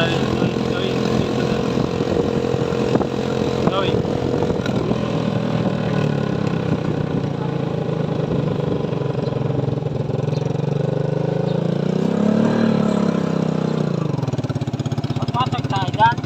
Noy, Noy, dito na. Noy. Papatag tayo dyan.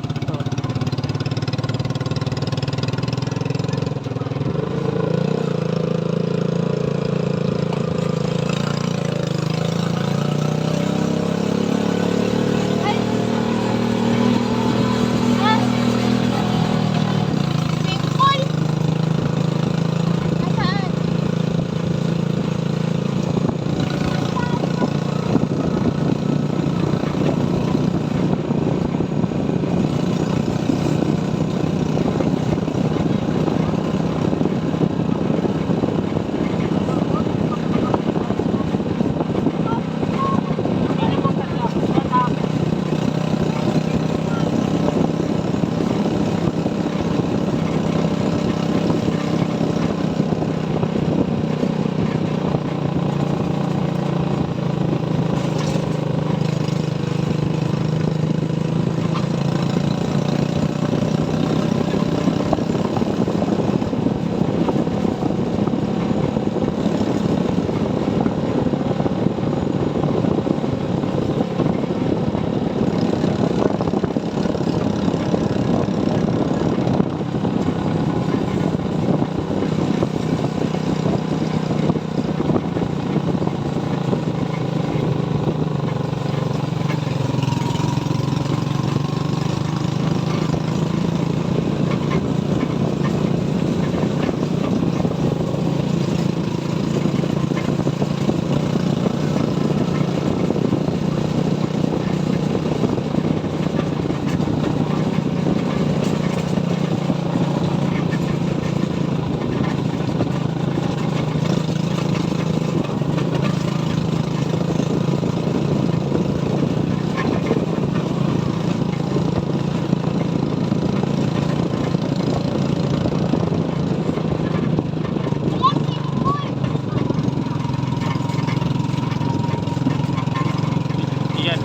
Yan.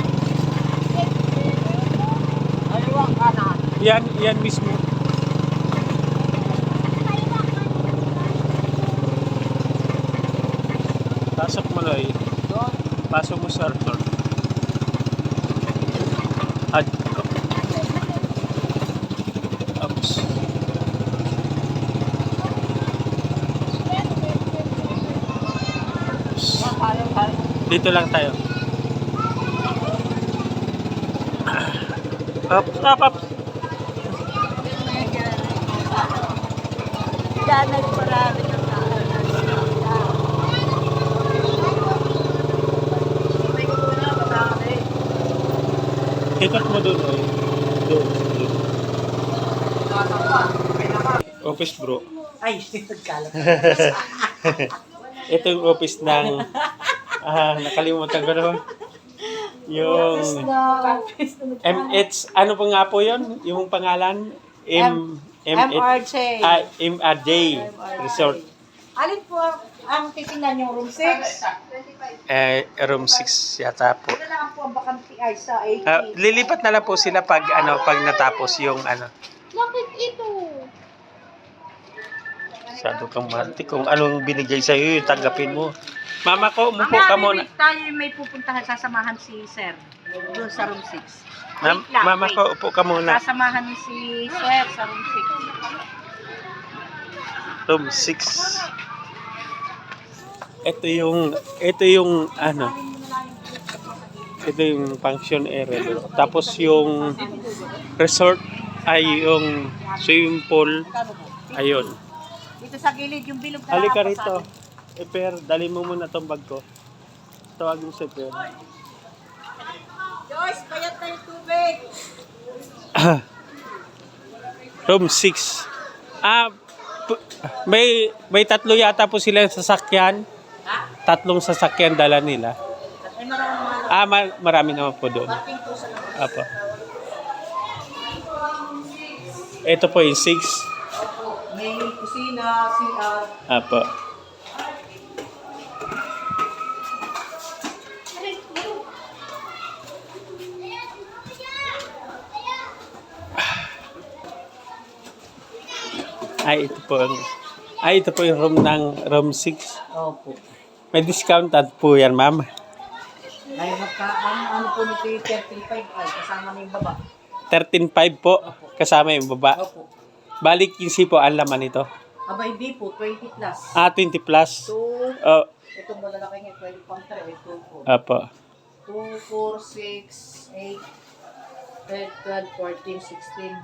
Kaliwa kanan. Yan mismo. Pasok mo Noy. Doon. Pasok mo sa Arthur. At Oops. Dito lang tayo. Up. Diyan nagparami ng Ikot mo doon Noy. Doon. Office bro. Ay, nagkalat. Ito yung office ng nakalimutan ko naman. Yung MH, ano po nga po yun? Yung pangalan? MRJ. MRJ Resort. Alin po ang titingnan yung room 6? Room 6 yata po. Ano lang po ang bakanti ay sa 80. Lilipat na lang po sila pag natapos yung Bakit ito? Masyado kang marti. Kung anong binigay sa'yo, yung tanggapin mo. Mama ko, umupo ka muna. Tayo may pupuntahan, sasamahan si Sir doon sa room 6. Wait lang, Mama wait. ko, upo ka muna. Sasamahan si Sir sa room 6. Room 6. Ito yung function area. Tapos yung resort ay yung swimming pool. Ayun. Dito sa gilid yung bilog na Halika nakapasado. rito. Per, dali mo muna tong bag ko. Tawagin mo si Per. Joyce, bayat na yung tubig. Room 6. May tatlo yata po silang sasakyan. Tatlong sasakyan dala nila. Ay, marami Marami naman po doon. parking po sa labas. Apo. Ito po yung 6. May kusina, CR. Apo. Ito po yung room ng room 6. Opo. May discounted po yan, ma'am. Ay, ano po nito yung 35 ay kasama na yung baba. 13.5 po, kasama yung baba. Opo. Balik 15 po ang laman ito. Aba, hindi po, 20 plus. 20 plus. So, Oh, itong malalaki nga, 20 pang 3, 2 po. apo. 2, 4, 6, 8, 10, 12, 14, 16,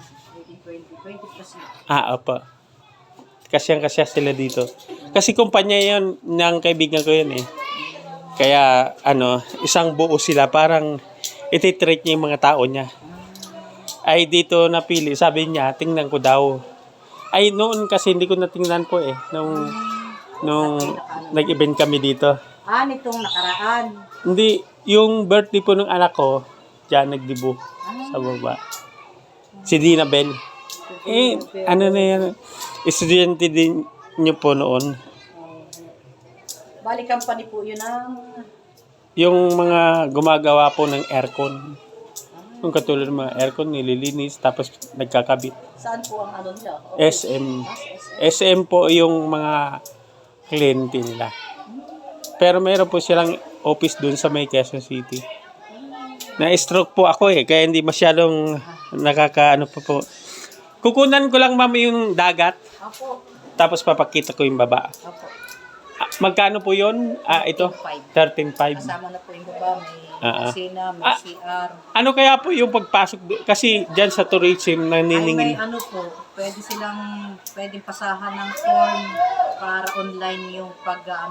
18, 20. 20 plus na. Opo. Kasyang-kasya sila dito. Kasi kumpanya yon ng kaibigan ko yun eh. Kaya, isang buo sila. Parang ititreat niya yung mga tao niya. Ay, dito napili. Sabi niya, tingnan ko daw. Ay, noon kasi hindi ko natingnan po eh. Nung nag-event kami dito. Nitong nakaraan. Hindi, yung birthday po ng anak ko, diyan nagdibo sa baba. Si Dina Bell. Na yan? Estudyante din niyo po noon. Bali, company po yun ang... Yung mga gumagawa po ng aircon. Yung katulad ng mga aircon, nililinis, tapos nagkakabit. Saan po ang ano nila? SM. SM po yung mga cliente nila. Pero meron po silang office dun sa may Quezon City. Na-stroke po ako eh, kaya hindi masyadong po. Kukunan ko lang ma'am yung dagat, Apo. tapos papakita ko yung baba. Apo. Magkano po yun? Ito? 13.5. Kasama na po yung baba. May kusina, may CR. Ano kaya po yung pagpasok? Kasi dyan sa tourism Ay, may naniningil. ano po, pwedeng pasahan ng form para online yung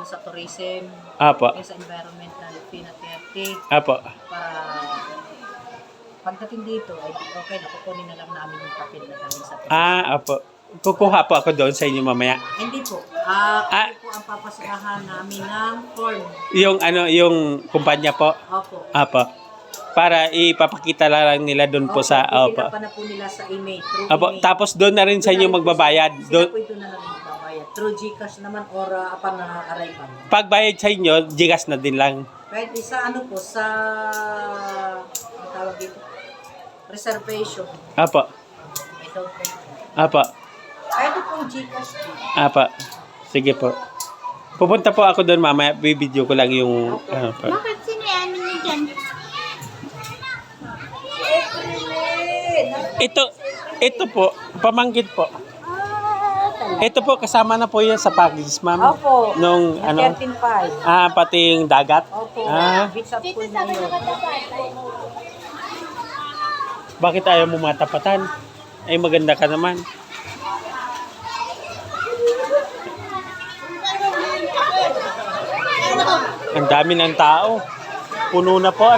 sa tourism, Apo. yung sa environmental fee na 30, Apo. para pagdating dito, ay okay na, kukunin na lang namin yung papel na galing sa tourism. Apo. Kukuha po ako doon sa inyo mamaya. Hindi po. Kami po ang papasahan namin ng form. Yung kumpanya po. Opo. Apo. Para ipapakita lang nila doon po sa... Opo. Pipila pa na po nila sa email. Through Apo. email. Tapos doon na rin sa inyo magbabayad. Sila po doon na lang magbabayad. Through GCash naman or upon arrival. Pagbayad sa inyo, Gcash na din lang. Pwede sa sa... ang tawag dito? Reservation. Apo. Ito po. Apo. Pwede po GCash din. Apo. Sige po. Pupunta po ako doon mamaya. Bibideo ko lang yung... Bakit sino yan niyo dyan? Ito po, pamangkit po. Ito po, kasama na po yan sa package, ma'am. Opo. Nung, 13.5. pati yung dagat. Opo. Beach up Dito pool sa na yun. Bakit ayaw mo matapatan? Ay, maganda ka naman. Ang dami ng tao. Puno na po,